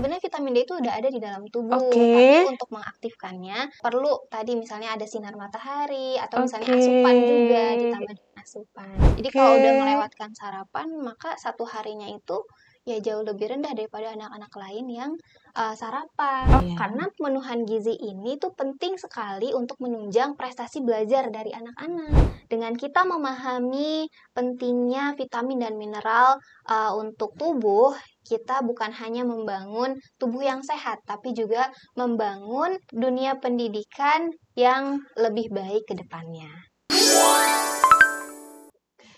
sebenarnya vitamin D itu udah ada di dalam tubuh, Oke. tapi untuk mengaktifkannya perlu tadi misalnya ada sinar matahari atau misalnya Oke. asupan juga, ditambah dengan asupan. Jadi Oke. kalau udah melewatkan sarapan, maka satu harinya itu ya jauh lebih rendah daripada anak-anak lain yang sarapan. Iya. Karena pemenuhan gizi ini tuh penting sekali untuk menunjang prestasi belajar dari anak-anak. Dengan kita memahami pentingnya vitamin dan mineral untuk tubuh, kita bukan hanya membangun tubuh yang sehat, tapi juga membangun dunia pendidikan yang lebih baik ke depannya.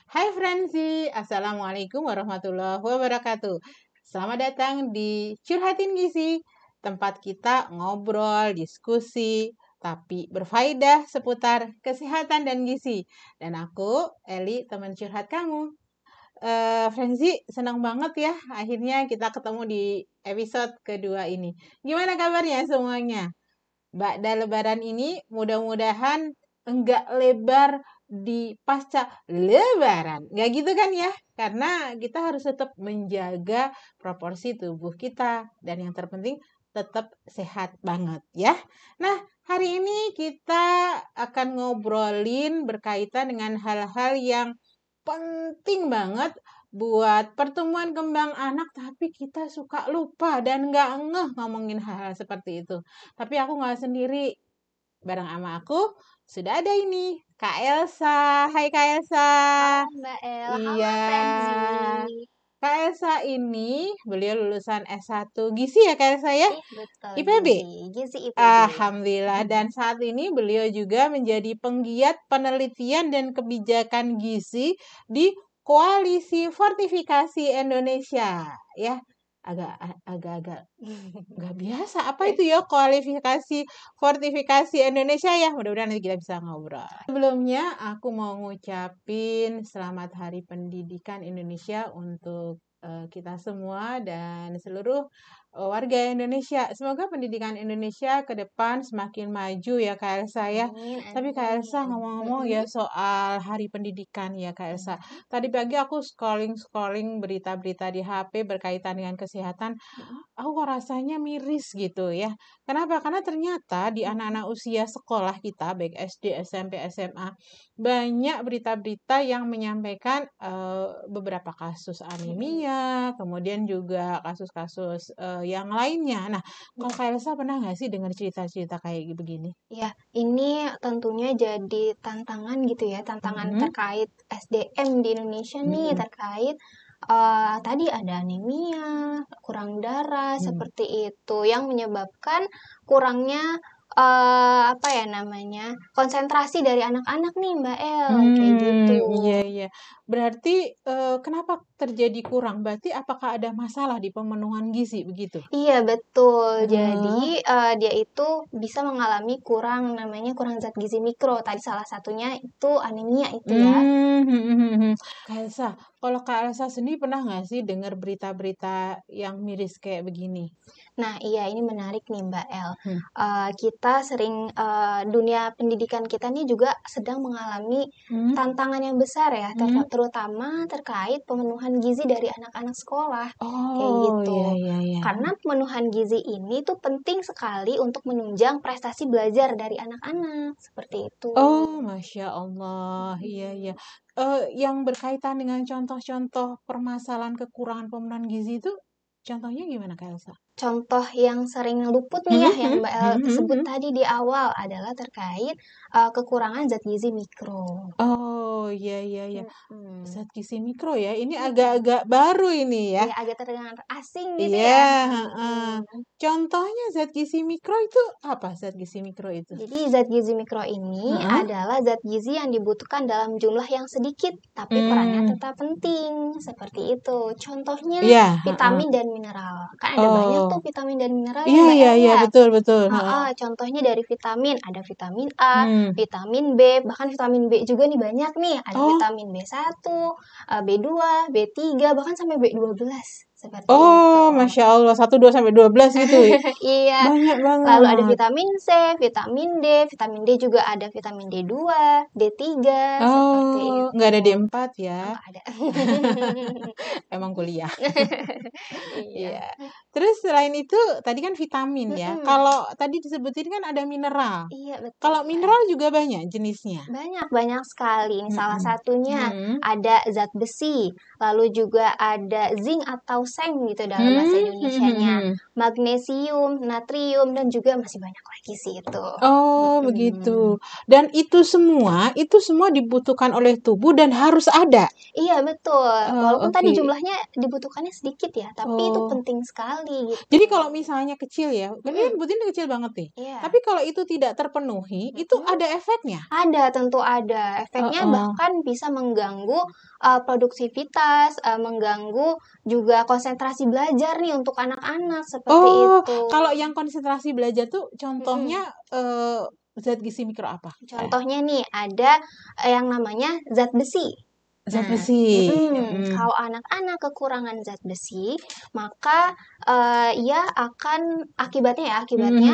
Hai Franzi, Assalamualaikum warahmatullahi wabarakatuh. Selamat datang di Curhatin Gizi, tempat kita ngobrol, diskusi, tapi berfaedah seputar kesehatan dan gizi. Dan aku, Eli, teman curhat kamu. Franzi, senang banget ya akhirnya kita ketemu di episode kedua ini. Gimana kabarnya semuanya? Ba'da lebaran ini mudah-mudahan enggak lebar di pasca lebaran. Enggak gitu kan ya? Karena kita harus tetap menjaga proporsi tubuh kita. Dan yang terpenting tetap sehat banget ya. Nah, hari ini kita akan ngobrolin berkaitan dengan hal-hal yang penting banget buat pertumbuhan kembang anak, tapi kita suka lupa dan nggak ngeh ngomongin hal-hal seperti itu. Tapi aku nggak sendiri, bareng sama aku sudah ada ini, Kak Elsa. Hai Kak Elsa. Halo Mbak El, halo Iya. Frenzy. Kak Elsa ini, beliau lulusan S1 Gizi ya Kak Elsa ya? Betul, IPB? Gizi IPB. Alhamdulillah, dan saat ini beliau juga menjadi penggiat penelitian dan kebijakan gizi di Koalisi Fortifikasi Indonesia. Ya, agak-agak nggak biasa. Apa itu ya Koalisi Fortifikasi Indonesia ya? Mudah-mudahan nanti kita bisa ngobrol. Sebelumnya aku mau ngucapin selamat Hari Pendidikan Indonesia untuk kita semua dan seluruh warga Indonesia. Semoga pendidikan Indonesia ke depan semakin maju ya Kak Elsa ya. Amin, Tapi Kak Elsa amin. ngomong-ngomong ya soal Hari Pendidikan ya Kak Elsa. Tadi pagi aku scrolling berita-berita di HP berkaitan dengan kesehatan. Aku kok rasanya miris gitu ya. Kenapa? Karena ternyata di anak-anak usia sekolah kita, baik SD, SMP, SMA, banyak berita-berita yang menyampaikan beberapa kasus anemia, kemudian juga kasus-kasus yang lainnya. Nah, kalau Kak Elsa pernah nggak sih dengar cerita-cerita kayak begini? Ya, ini tentunya jadi tantangan gitu ya, tantangan terkait SDM di Indonesia nih, terkait tadi ada anemia, kurang darah, seperti itu, yang menyebabkan kurangnya apa ya namanya, konsentrasi dari anak-anak nih Mbak El, kayak gitu. Iya. Berarti kenapa terjadi kurang? Berarti apakah ada masalah di pemenuhan gizi begitu? Iya betul, jadi dia itu bisa mengalami namanya kurang zat gizi mikro, tadi salah satunya itu anemia itu ya. Kak Elsa, kalau Kak Elsa sendiri pernah nggak sih dengar berita-berita yang miris kayak begini? Nah iya ini menarik nih Mbak El, kita sering dunia pendidikan kita nih juga sedang mengalami tantangan yang besar ya, terutama terkait pemenuhan gizi dari anak-anak sekolah, kayak Oh, gitu. iya. Karena pemenuhan gizi ini tuh penting sekali untuk menunjang prestasi belajar dari anak-anak, seperti itu. Oh, Masya Allah. Iya. Yang berkaitan dengan contoh-contoh permasalahan kekurangan pemenuhan gizi itu, contohnya gimana Kak Elsa? Contoh yang sering luput nih ya, yang Mbak El sebut tadi di awal adalah terkait kekurangan zat gizi mikro. Oh, iya. Zat gizi mikro ya, ini agak-agak baru ini ya. Iya, agak terdengar asing gitu Iya, ya. Contohnya zat gizi mikro itu apa zat gizi mikro itu? Jadi zat gizi mikro ini adalah zat gizi yang dibutuhkan dalam jumlah yang sedikit, tapi perannya tetap penting. Seperti itu. Contohnya Iya, vitamin dan mineral. Kan ada banyak tuh vitamin dan mineral ya Mbak El Iya, ya. betul. Contohnya dari vitamin, ada vitamin A, vitamin B, bahkan vitamin B juga nih banyak nih. Ada vitamin B1, B2, B3, bahkan sampai B12. seperti Oh, itu. Masya Allah, 1, 2 sampai 12 gitu ya. Iya. Banyak Lalu ada banget. vitamin C, vitamin D juga ada vitamin D2, D3, seperti Oh, nggak itu. ada D4 ya. Enggak ada. Emang kuliah. Iya. Iya. Terus selain itu tadi kan vitamin ya. Mm-mm. Kalau tadi disebutin kan ada mineral. Iya, betul, Kalau Mbak. mineral juga banyak jenisnya. Banyak sekali. Ini salah Mm-mm. satunya Mm-mm. ada zat besi, lalu juga ada zinc atau seng gitu dalam bahasa Indonesianya, Mm-mm. magnesium, natrium, dan juga masih banyak lagi sih itu. Oh, Mm-mm. begitu. Dan itu semua dibutuhkan oleh tubuh dan harus ada. Iya, betul. Oh, Walaupun tadi oke. jumlahnya dibutuhkannya sedikit ya, tapi itu Oh. penting sekali gitu. Jadi kalau misalnya kecil ya, kan ini kan Mm-mm. butin kecil banget nih. Iya. Tapi kalau itu tidak terpenuhi, itu Mm-mm. ada efeknya. Ada, tentu ada. Efeknya Oh. bahkan bisa mengganggu produktivitas, mengganggu juga konsentrasi belajar nih untuk anak-anak seperti Oh, itu. kalau yang konsentrasi belajar tuh Mm-mm. contohnya zat gizi mikro apa? Contohnya nih ada yang namanya zat besi. Zat Nah, besi. Mm. kalau anak-anak kekurangan zat besi, maka ia akan akibatnya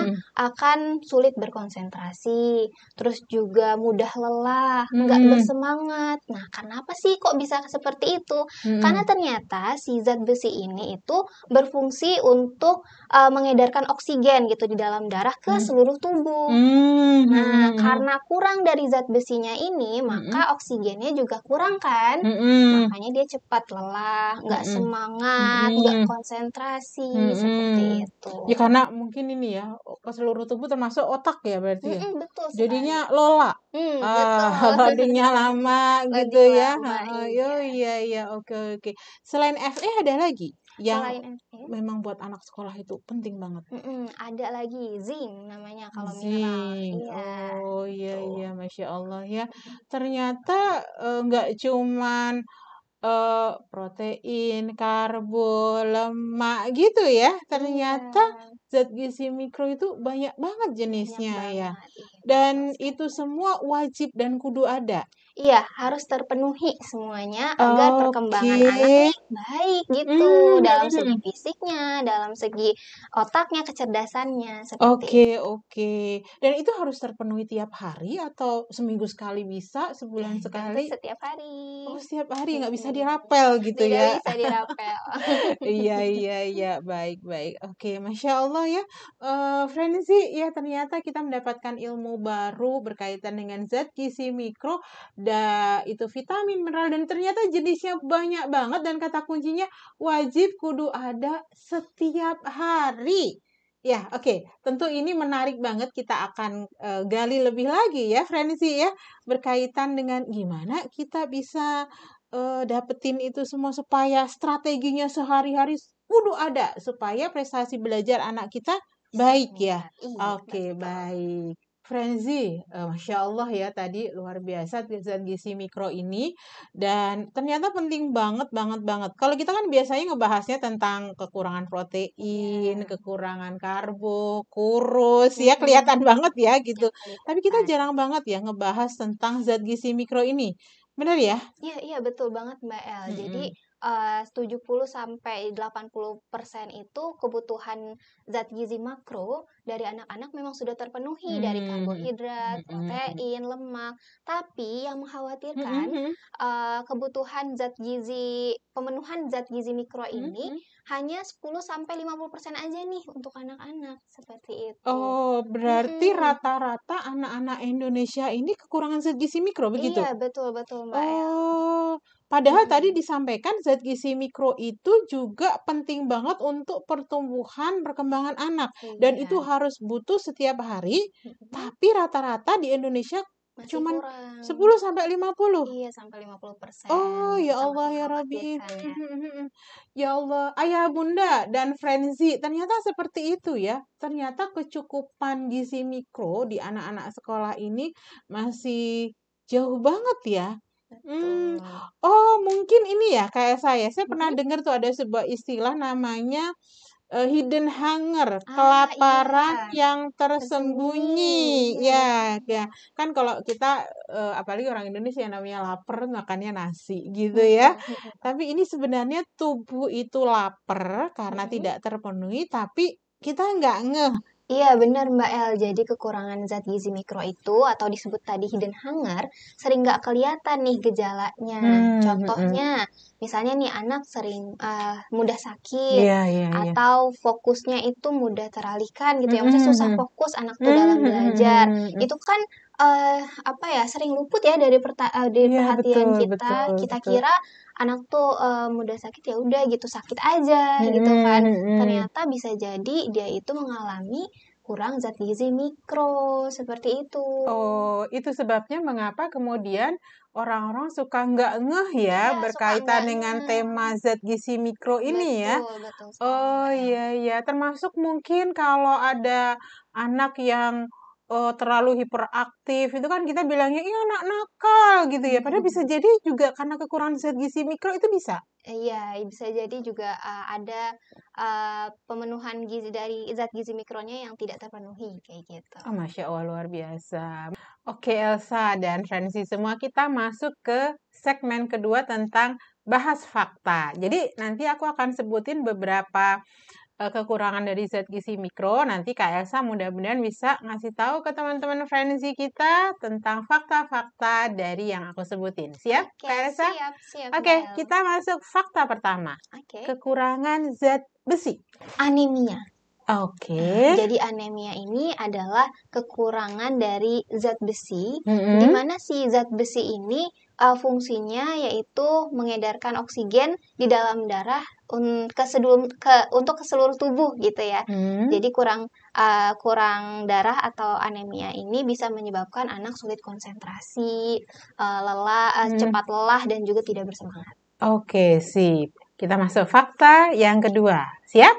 Mm. akan sulit berkonsentrasi, terus juga mudah lelah, nggak Mm. bersemangat. Nah, kenapa sih kok bisa seperti itu? Karena Mm. ternyata si zat besi ini itu berfungsi untuk mengedarkan oksigen gitu di dalam darah ke Mm. seluruh tubuh. Mm. Nah, Mm. karena kurang dari zat besinya ini, Mm. maka oksigennya juga kurang kan? Mm. Makanya dia cepat lelah, nggak Mm. semangat, nggak Mm. konsentrasi, seperti Mm. itu. Ya karena mungkin ini ya ke seluruh tubuh termasuk otak ya berarti ya. Betul sekali. Jadinya lola. Betul. Loadingnya lama gitu Loading ya. lama, Yo iya. iya oke. Selain Fe ada lagi yang Selain Fe, memang buat anak sekolah itu penting banget. ada lagi zinc namanya kalau mineral. Zinc. Iya, Oh tuh. iya Masya Allah ya. Ternyata nggak cuman protein, karbo, lemak gitu ya. Iya, Ternyata zat gizi mikro itu banyak banget banyak jenisnya ya. banget. Iya, Dan betul itu sekali. semua wajib dan kudu ada. Iya, harus terpenuhi semuanya agar perkembangan anak Oke. nih baik gitu, Hmm. dalam segi fisiknya, dalam segi otaknya, kecerdasannya, seperti itu. Oke. Dan itu harus terpenuhi tiap hari atau seminggu sekali bisa, sebulan Tentu sekali? setiap hari. Oh, setiap hari nggak bisa Mm-mm. dirapel gitu Tidak ya. bisa dirapel. Iya. Baik. Oke, Masya Allah ya. Frenzy, ya ternyata kita mendapatkan ilmu baru berkaitan dengan zat gizi mikro, itu vitamin, mineral, dan ternyata jenisnya banyak banget dan kata kuncinya wajib kudu ada setiap hari. Ya, oke. Tentu ini menarik banget. Kita akan gali lebih lagi ya, Frenzy ya, berkaitan dengan gimana kita bisa dapetin itu semua supaya strateginya sehari-hari kudu ada supaya prestasi belajar anak kita baik ya. Iya, Oke, betul. baik. Frenzy, Masya Allah ya tadi luar biasa zat gizi mikro ini dan ternyata penting banget. Kalau kita kan biasanya ngebahasnya tentang kekurangan protein, Iya. kekurangan karbo, kurus ya Mm-mm. kelihatan banget ya gitu. Yang Tapi kita kelihatan. jarang banget ya ngebahas tentang zat gizi mikro ini. Benar ya? Iya, betul banget Mbak El. Jadi Mhm. 70 sampai 80% itu kebutuhan zat gizi makro dari anak-anak memang sudah terpenuhi dari Mmm, karbohidrat, mhm. protein, lemak. Tapi yang mengkhawatirkan Mhm. kebutuhan pemenuhan zat gizi mikro ini Mhm. hanya 10 sampai 50% aja nih untuk anak-anak, seperti itu. Oh, berarti Mm-mm. rata-rata anak-anak Indonesia ini kekurangan zat gizi mikro, Iya, begitu? betul Mbak El. Oh, padahal tadi Mm-mm. disampaikan zat gizi mikro itu juga penting banget untuk pertumbuhan perkembangan anak dan Iya. itu harus butuh setiap hari, Mm-mm. tapi rata-rata di Indonesia Masih cuman kurang. 10 sampai 50. Iya, sampai 50%. Oh, Itu ya sangat Allah ya Rabbi. mengkhawatirkan ya. Ya Allah, ayah bunda dan Frenzy, ternyata seperti itu ya. Ternyata kecukupan gizi mikro di anak-anak sekolah ini masih jauh banget ya. Hmm, Betul. oh mungkin ini ya kayak saya pernah Mhm. dengar tuh ada sebuah istilah namanya hidden hunger, Ah, kelaparan iya. yang tersembunyi. Tersembunyi. Ya, ya. Kan kalau kita apalagi orang Indonesia yang namanya lapar makannya nasi gitu ya. Tapi ini sebenarnya tubuh itu lapar karena tidak terpenuhi, tapi kita nggak ngeh. Iya benar Mbak El, jadi kekurangan zat gizi mikro itu atau disebut tadi hidden hunger sering nggak kelihatan nih gejalanya. Contohnya, misalnya nih anak sering mudah sakit Iya, iya, iya. atau fokusnya itu mudah teralihkan gitu ya. Maksudnya susah Mm-mm. fokus anak tuh dalam belajar. Mm-mm. Itu kan apa ya sering luput ya dari dari Iya, perhatian betul, kita. betul, Kita betul. kira anak tuh mudah sakit ya udah gitu sakit aja gitu kan. Mm-mm. Ternyata bisa jadi dia itu mengalami kurang zat gizi mikro, seperti itu. Oh, itu sebabnya mengapa kemudian orang-orang suka nggak ngeh ya Iya, suka berkaitan nggak dengan ngeh. tema zat gizi mikro ini ya. Betul, betul sekali, Oh, Mbak El. iya, iya. Termasuk mungkin kalau ada anak yang terlalu hiperaktif, itu kan kita bilangnya, "Ih, anak nakal," gitu ya. Padahal bisa jadi juga karena kekurangan zat gizi mikro itu bisa? Iya, bisa jadi juga ada pemenuhan gizi dari zat gizi mikronya yang tidak terpenuhi, kayak gitu. Oh, Masya Allah, luar biasa. Oke, Elsa dan Fancy semua, kita masuk ke segmen kedua tentang bahas fakta. Jadi, nanti aku akan sebutin beberapa kekurangan dari zat gizi mikro. Nanti Kak Elsa mudah-mudahan bisa ngasih tahu ke teman-teman Fancy kita tentang fakta-fakta dari yang aku sebutin. Siap, Oke, Kak Elsa? siap, siap, Mbak Oke, El. kita masuk fakta pertama. Oke. Kekurangan zat besi. Anemia. Oke. Jadi anemia ini adalah kekurangan dari zat besi, di Mm-mm. mana si zat besi ini fungsinya yaitu mengedarkan oksigen di dalam darah untuk ke seluruh tubuh gitu ya. Hmm. Jadi kurang darah atau anemia ini bisa menyebabkan anak sulit konsentrasi, cepat lelah dan juga tidak bersemangat. Oke, sip. Kita masuk fakta yang kedua. Siap?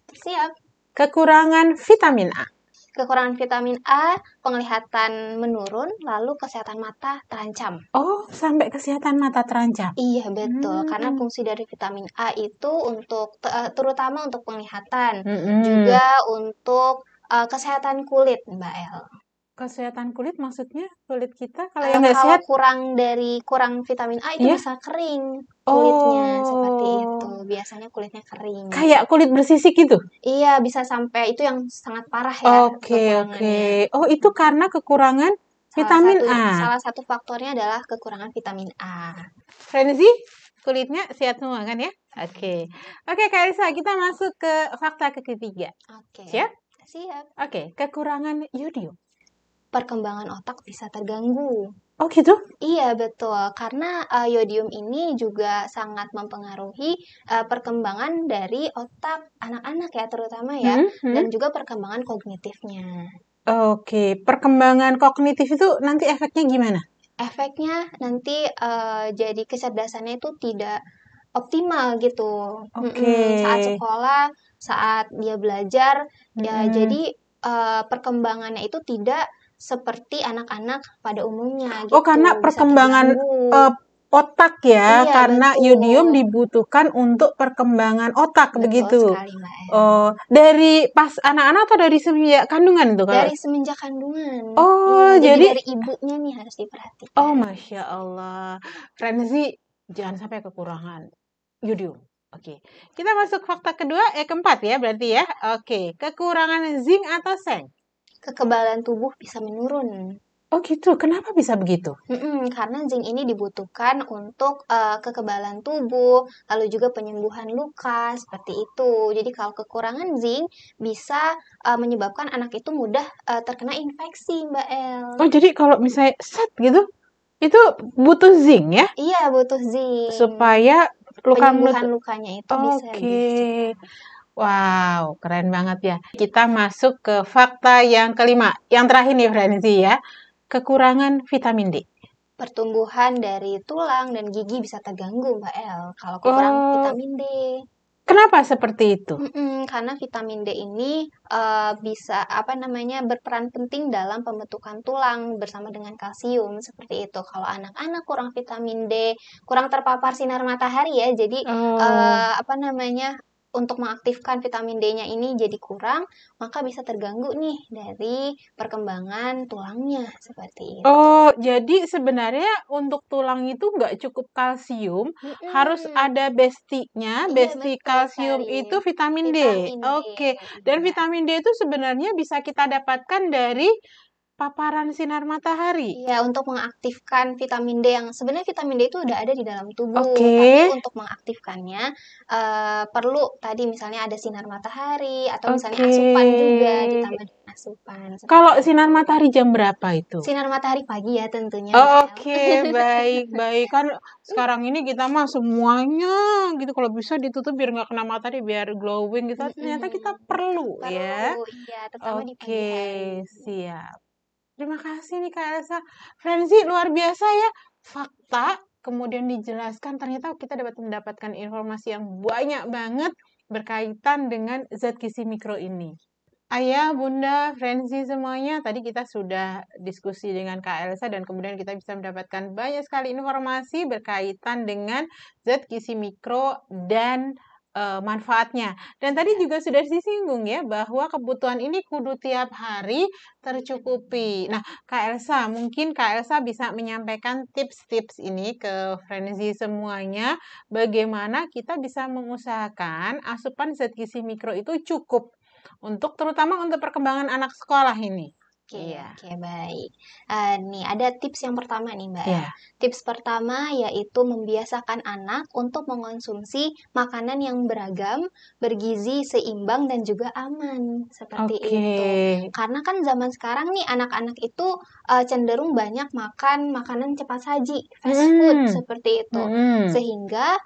Siap. Kekurangan vitamin A. Kekurangan vitamin A, penglihatan menurun, lalu kesehatan mata terancam. Oh, sampai kesehatan mata terancam. Iya, betul. Karena fungsi dari vitamin A itu terutama untuk penglihatan, juga untuk kesehatan kulit, Mbak El. Kesehatan kulit maksudnya kulit kita kalau yang nggak Kalau sehat? kurang vitamin A itu Iya? bisa kering kulitnya, seperti Oh, itu. Biasanya kulitnya kering. kayak kulit bersisik gitu? Iya, bisa sampai itu yang sangat parah ya Oke, oke. kekurangannya. Oh, itu karena kekurangan vitamin A. Salah satu faktornya adalah kekurangan vitamin A. Frenzy, kulitnya sehat semua kan ya? Oke. Oke, Kak Elsa, kita masuk ke fakta ketiga. Oke. Siap? Siap. Oke, kekurangan yodium. Perkembangan otak bisa terganggu. Oh gitu? Iya, betul. Karena yodium ini juga sangat mempengaruhi perkembangan dari otak anak-anak ya, terutama ya, dan juga perkembangan kognitifnya. Oke, perkembangan kognitif itu nanti efeknya gimana? Efeknya nanti jadi kecerdasannya itu tidak optimal gitu. Oke. Saat sekolah, saat dia belajar, ya jadi perkembangannya itu tidak seperti anak-anak pada umumnya gitu. Oh, karena Bisa perkembangan terganggu. otak ya, Iya, karena betul. yodium dibutuhkan untuk perkembangan otak Betul begitu. sekali, Mbak El. Oh, dari pas anak-anak atau dari semenjak kandungan itu kalau? Dari semenjak kandungan. Oh, Iya, jadi jadi dari ibunya nih harus diperhatikan. oh, Masya Allah. Frenzy, jangan sampai kekurangan yodium. Oke, kita masuk fakta kedua, keempat ya berarti ya. Oke, kekurangan zinc atau seng. Kekebalan tubuh bisa menurun. Oh gitu, kenapa bisa begitu? Karena zinc ini dibutuhkan untuk kekebalan tubuh, lalu juga penyembuhan luka, seperti itu. Jadi kalau kekurangan zinc bisa menyebabkan anak itu mudah terkena infeksi, Mbak El. Oh jadi kalau misalnya set gitu, itu butuh zinc ya? Iya, butuh zinc. Supaya penyembuhan lukanya itu bisa lebih Oke. cepat. Wow, keren banget ya. Kita masuk ke fakta yang kelima. Yang terakhir nih, Frenzy ya. Kekurangan vitamin D. Pertumbuhan dari tulang dan gigi bisa terganggu, Mbak El, kalau kurang vitamin D. Kenapa seperti itu? Karena vitamin D ini bisa berperan penting dalam pembentukan tulang bersama dengan kalsium seperti itu. Kalau anak-anak kurang vitamin D, kurang terpapar sinar matahari ya, jadi untuk mengaktifkan vitamin D-nya ini jadi kurang, maka bisa terganggu nih dari perkembangan tulangnya seperti itu. Oh, jadi sebenarnya untuk tulang itu nggak cukup kalsium, harus ada bestinya. Iya, Besti betul kalsium sekali. itu vitamin D. Vitamin D. Oke, dan Iya. vitamin D itu sebenarnya bisa kita dapatkan dari paparan sinar matahari. Iya, untuk mengaktifkan vitamin D yang sebenarnya vitamin D itu udah ada di dalam tubuh, Oke. tapi untuk mengaktifkannya perlu tadi misalnya ada sinar matahari atau misalnya Oke. asupan juga ditambah dengan asupan. Seperti Kalau itu. sinar matahari jam berapa itu? Sinar matahari pagi ya tentunya. Oh, Mbak El. oke, baik. Kan sekarang ini kita mah semuanya gitu kalau bisa ditutup biar nggak kena matahari, biar glowing gitu. Ternyata kita perlu ya. Perlu, iya, terutama di pagi Oke, hari. siap. Terima kasih nih Kak Elsa. Frenzy, luar biasa ya. Fakta, kemudian dijelaskan, ternyata kita dapat mendapatkan informasi yang banyak banget berkaitan dengan zat gizi mikro ini. Ayah, Bunda, Frenzy semuanya, tadi kita sudah diskusi dengan Kak Elsa dan kemudian kita bisa mendapatkan banyak sekali informasi berkaitan dengan zat gizi mikro dan manfaatnya. Dan tadi juga sudah disinggung ya bahwa kebutuhan ini kudu tiap hari tercukupi. Nah, Kak Elsa, mungkin Kak Elsa bisa menyampaikan tips-tips ini ke Frenzy semuanya, bagaimana kita bisa mengusahakan asupan zat gizi mikro itu cukup terutama untuk perkembangan anak sekolah ini. Oke, baik. Nih ada tips yang pertama nih Mbak. Iya. Tips pertama yaitu membiasakan anak untuk mengonsumsi makanan yang beragam, bergizi, seimbang, dan juga aman. Seperti itu. Karena kan zaman sekarang nih anak-anak itu cenderung banyak makan makanan cepat saji, fast food, seperti itu. Sehingga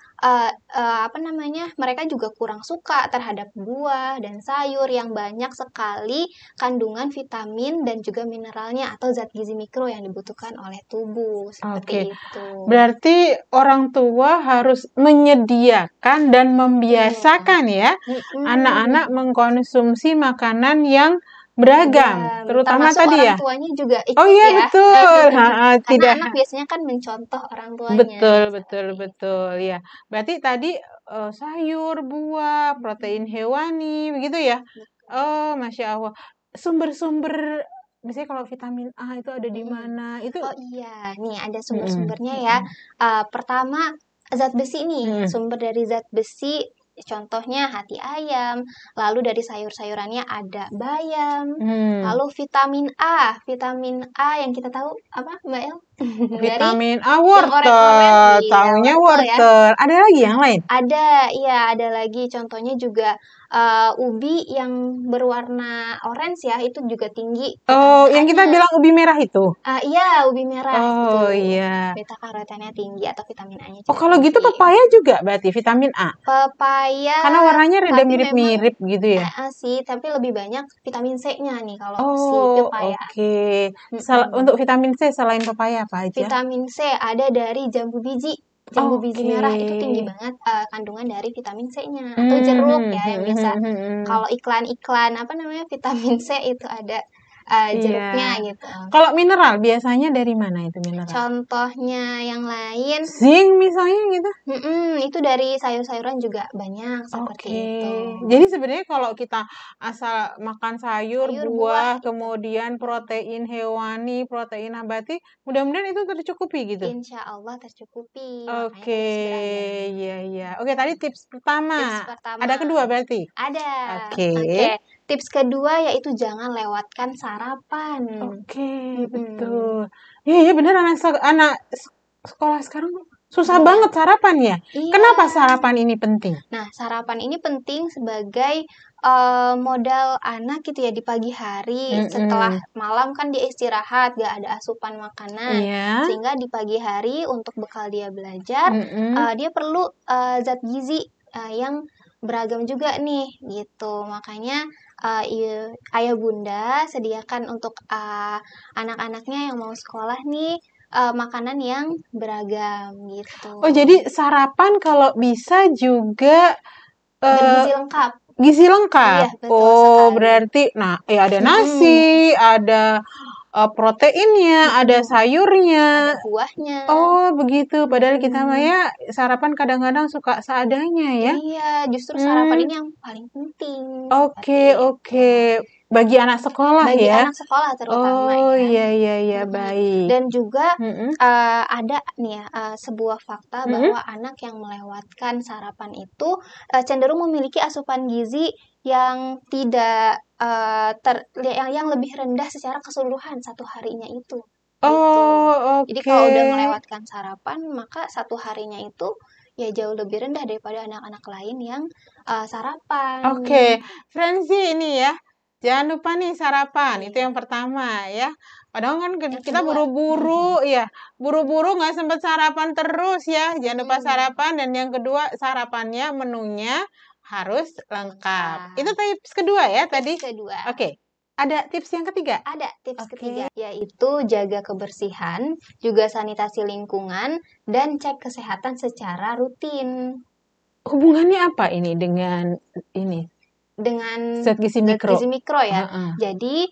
mereka juga kurang suka terhadap buah dan sayur yang banyak sekali kandungan vitamin dan juga mineralnya atau zat gizi mikro yang dibutuhkan oleh tubuh seperti itu. Berarti orang tua harus menyediakan dan membiasakan ya anak-anak mengkonsumsi makanan yang beragam, terutama termasuk tadi orang ya. tuanya juga ikut Oh iya ya. betul. Karena anak biasanya kan mencontoh orang tuanya. Betul ya. Berarti tadi sayur, buah, protein hewani, begitu ya? Oh, Masya Allah. Sumber-sumber, misalnya kalau vitamin A itu ada di mana? Itu. Oh iya, nih ada sumber-sumbernya ya. Pertama, zat besi nih. Sumber dari zat besi, contohnya hati ayam. Lalu dari sayur-sayurannya ada bayam. Lalu vitamin A. Vitamin A yang kita tahu apa, Mbak El? Vitamin A, wortel. Taunya wortel. Ada lagi yang lain? Ada lagi. Contohnya juga ubi yang berwarna orange ya, itu juga tinggi. Oh, yang kita bilang ubi merah itu? Iya, ubi merah. Oh iya. Beta karotennya tinggi atau vitamin A-nya juga. Oh, kalau gitu pepaya juga berarti vitamin A? Pepaya. Karena warnanya rada mirip-mirip gitu ya? Sih, tapi lebih banyak vitamin C-nya nih kalau si pepaya. Oke. Untuk vitamin C selain pepaya apa aja? Vitamin C ada dari jambu biji. Jambu biji merah itu tinggi banget kandungan dari vitamin C-nya. Atau jeruk ya yang biasa. Kalau iklan-iklan vitamin C itu ada jeruknya gitu. Kalau mineral biasanya dari mana itu mineral? Contohnya yang lain. Zinc misalnya gitu? Itu dari sayur-sayuran juga banyak seperti itu. Jadi sebenarnya kalau kita asal makan sayur, buah, kemudian protein hewani, protein nabati, mudah-mudahan itu tercukupi gitu? Insya Allah tercukupi. Oke, iya. Oke, tadi tips pertama. Ada kedua berarti? Ada. Oke. Tips kedua yaitu jangan lewatkan sarapan. Oke, betul. Iya benar, anak sekolah sekarang susah banget sarapan ya. Kenapa sarapan ini penting? Nah, sarapan ini penting sebagai modal anak gitu ya di pagi hari. Setelah malam kan dia istirahat, gak ada asupan makanan. Sehingga di pagi hari untuk bekal dia belajar, dia perlu zat gizi yang beragam juga nih gitu. Makanya ayah bunda sediakan untuk anak-anaknya yang mau sekolah nih makanan yang beragam gitu. Oh, jadi sarapan kalau bisa juga bergizi lengkap. Gizi lengkap. Iya, betul sekali. Berarti ada nasi, ada proteinnya, ada Mm-mm. sayurnya. Ada buahnya. Oh, begitu. Padahal kita mah Mm. ya sarapan kadang-kadang suka seadanya ya. Iya, justru sarapan Hmm, ini yang paling penting oke, seperti itu. oke. Bagi anak sekolah Bagi ya. anak sekolah terutama Oh, ya. iya, iya, iya, Mm-mm. baik. Dan juga Mm-mm, ada nih ya, sebuah fakta mm-mm. bahwa anak yang melewatkan sarapan itu cenderung memiliki asupan gizi yang tidak yang lebih rendah secara keseluruhan satu harinya itu. Gitu. Oh, Jadi kalau udah oke. melewatkan sarapan, maka satu harinya itu ya jauh lebih rendah daripada anak-anak lain yang sarapan. Oke, Frenzy ini ya. Jangan lupa nih sarapan, itu Iya. yang pertama ya. Padahal kan Yang kita kedua, buru-buru ya. Buru-buru nggak sempat sarapan terus ya. Jangan lupa mm, sarapan. Dan yang kedua sarapannya, menunya harus lengkap. Itu lengkap. tips kedua ya Tips tadi. kedua. Oke, ada tips yang ketiga? Ada tips Oke. ketiga, yaitu jaga kebersihan, juga sanitasi lingkungan, dan cek kesehatan secara rutin. Hubungannya apa ini dengan ini? Dengan Zat gizi zat mikro. gizi mikro ya. Heeh. Jadi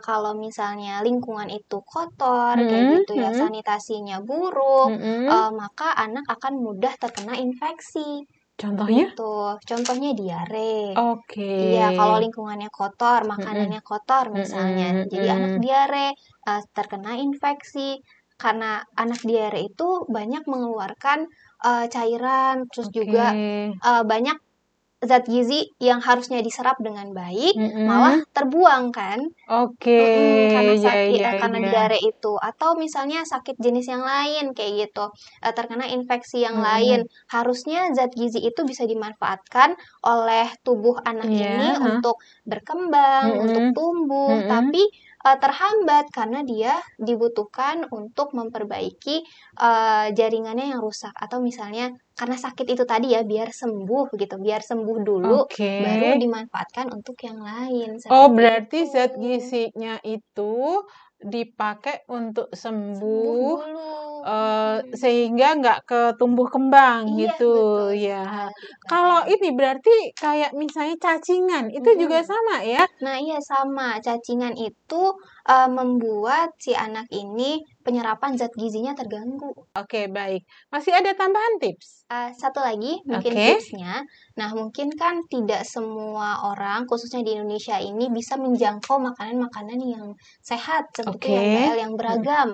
kalau misalnya lingkungan itu kotor kayak Mm-mm, gitu ya, mm-mm, sanitasinya buruk, mm-mm. maka anak akan mudah terkena infeksi. Contohnya? Gitu. Contohnya diare. Oke. Iya, kalau lingkungannya kotor, Mm-mm, makanannya kotor misalnya. mm-mm, Jadi anak mm-mm. diare, terkena infeksi. Karena anak diare itu banyak mengeluarkan cairan, terus Oke. juga banyak zat gizi yang harusnya diserap dengan baik, malah Mm-mm. terbuang kan. Oke, Karena ya, sakit, ya, karena ya. diare itu, atau misalnya sakit jenis yang lain kayak gitu, terkena infeksi yang lain, Mm-mm. harusnya zat gizi itu bisa dimanfaatkan oleh tubuh anak Iya, ini hah? untuk berkembang, untuk Mm-mm. tumbuh, Mm-mm. tapi terhambat karena dia dibutuhkan untuk memperbaiki jaringannya yang rusak, atau misalnya karena sakit itu tadi ya, biar sembuh gitu, biar sembuh dulu, Oke. baru dimanfaatkan untuk yang lain, Oh, seperti berarti itu. zat gizinya itu dipakai untuk Sembuh sembuh, dulu. Mhm. sehingga nggak ke tumbuh kembang Iya, gitu betul ya. sekali, Kalau Mbak. ini berarti kayak misalnya cacingan, itu juga Mhm. sama ya? Nah, iya sama. Cacingan itu membuat si anak ini penyerapan zat gizinya terganggu. Oke, baik. Masih ada tambahan tips? Satu lagi mungkin Oke. tipsnya. Nah, mungkin kan tidak semua orang, khususnya di Indonesia ini, bisa menjangkau makanan-makanan yang sehat, seperti itu Oke. yang BL yang beragam.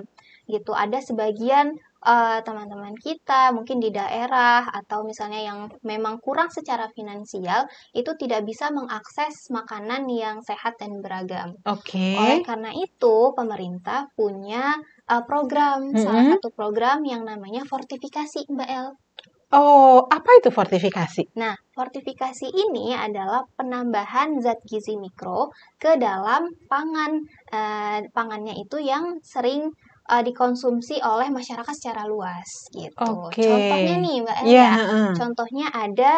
Gitu. Ada sebagian teman-teman kita mungkin di daerah atau misalnya yang memang kurang secara finansial itu tidak bisa mengakses makanan yang sehat dan beragam. Oke. Oleh karena itu, pemerintah punya program, salah Mm-mm. satu program yang namanya fortifikasi, Mbak El. Oh, apa itu fortifikasi? Nah, fortifikasi ini adalah penambahan zat gizi mikro ke dalam pangan. Pangannya itu yang sering dikonsumsi oleh masyarakat secara luas gitu. Oke. Contohnya nih Mbak El Iya, ya, heeh. contohnya ada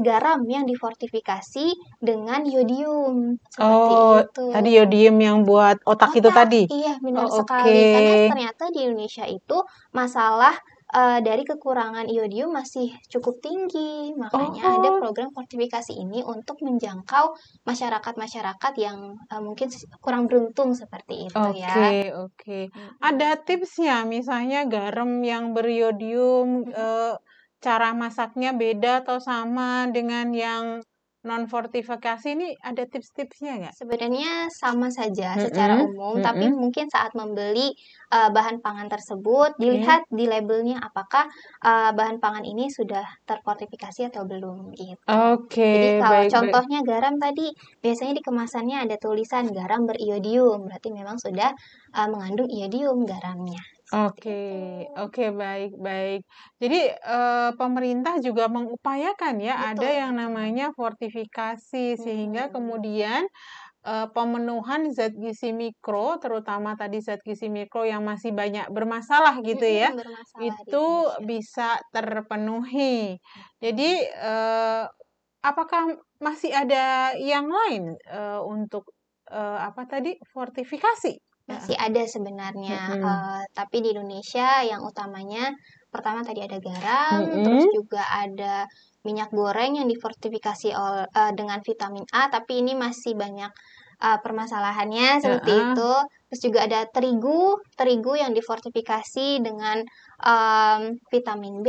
garam yang difortifikasi dengan yodium seperti Oh, itu. tadi yodium yang buat otak itu Otak, tadi? iya benar Oh, oke. sekali. Karena ternyata di Indonesia itu masalah dari kekurangan iodium masih cukup tinggi. Makanya ada Oh, program fortifikasi ini untuk menjangkau masyarakat-masyarakat yang mungkin kurang beruntung seperti itu ya. oke, oke. Ada tipsnya, misalnya garam yang beriodium, cara masaknya beda atau sama dengan yang non fortifikasi ini ada tips-tipsnya nggak? Sebenarnya sama saja secara Mm-mm, umum, tapi mm-mm. mungkin saat membeli bahan pangan tersebut, Oke. dilihat di labelnya apakah bahan pangan ini sudah terfortifikasi atau belum gitu. Oke, Jadi kalau baik-baik. contohnya garam tadi, biasanya di kemasannya ada tulisan garam beriodium, berarti memang sudah mengandung iodium garamnya. Seperti Oke, itu. oke, baik-baik. Jadi, pemerintah juga mengupayakan ya, ada Betul. yang namanya fortifikasi, sehingga Hmm. kemudian, pemenuhan zat gizi mikro, terutama tadi zat gizi mikro yang masih banyak bermasalah gitu ya, Bermasalah di itu Indonesia. bisa terpenuhi. Jadi, apakah masih ada yang lain, untuk, apa tadi, fortifikasi? Heeh. Masih ada sebenarnya, Mhm. tapi di Indonesia yang utamanya pertama tadi ada garam, terus Mhm. juga ada minyak goreng yang difortifikasi dengan vitamin A, tapi ini masih banyak permasalahannya seperti Heeh. itu. Terus juga ada terigu yang difortifikasi dengan vitamin B,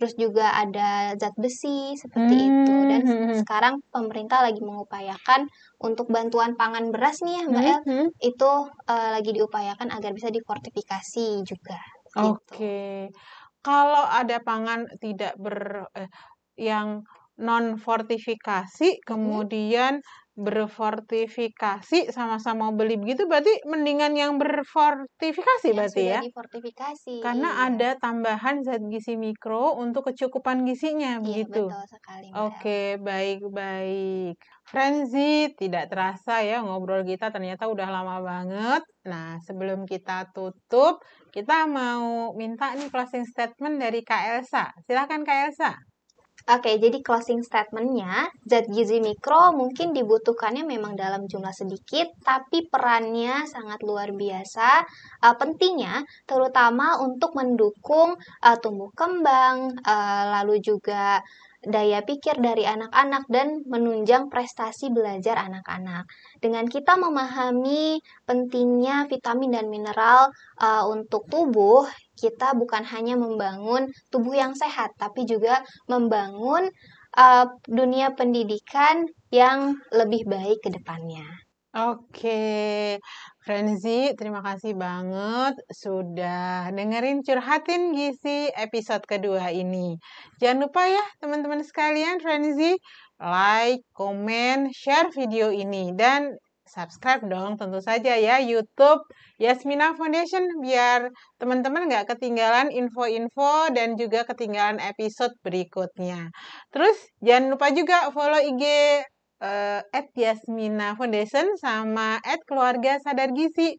terus juga ada zat besi seperti itu. Dan sekarang pemerintah lagi mengupayakan untuk bantuan pangan beras nih ya Mbak El, itu lagi diupayakan agar bisa difortifikasi juga. Oke. Kalau ada pangan yang non fortifikasi, kemudian berfortifikasi, sama-sama beli begitu, berarti mendingan yang berfortifikasi Yang berarti sudah ya? difortifikasi. Karena ada tambahan zat gizi mikro untuk kecukupan gizinya, Iya, begitu. betul sekali, Mbak El. Oke, baik-baik. Frenzy, tidak terasa ya ngobrol kita ternyata udah lama banget. Nah, sebelum kita tutup, kita mau minta nih closing statement dari Kak Elsa. Silakan Kak Elsa. Oke, jadi closing statement-nya, zat gizi mikro mungkin dibutuhkannya memang dalam jumlah sedikit, tapi perannya sangat luar biasa, pentingnya terutama untuk mendukung tumbuh kembang, lalu juga daya pikir dari anak-anak dan menunjang prestasi belajar anak-anak. Dengan kita memahami pentingnya vitamin dan mineral untuk tubuh, kita bukan hanya membangun tubuh yang sehat, tapi juga membangun dunia pendidikan yang lebih baik ke depannya. Oke, Frenzy, terima kasih banget sudah dengerin Curhatin Gizi episode kedua ini. Jangan lupa ya teman-teman sekalian, Frenzy, like, komen, share video ini, dan subscribe dong tentu saja ya YouTube Yasmina Foundation biar teman-teman nggak ketinggalan info-info dan juga ketinggalan episode berikutnya. Terus jangan lupa juga follow IG @Yasmina Foundation sama @keluarga sadar gizi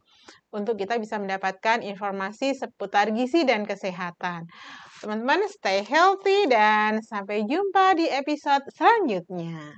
untuk kita bisa mendapatkan informasi seputar gizi dan kesehatan. Teman-teman stay healthy dan sampai jumpa di episode selanjutnya.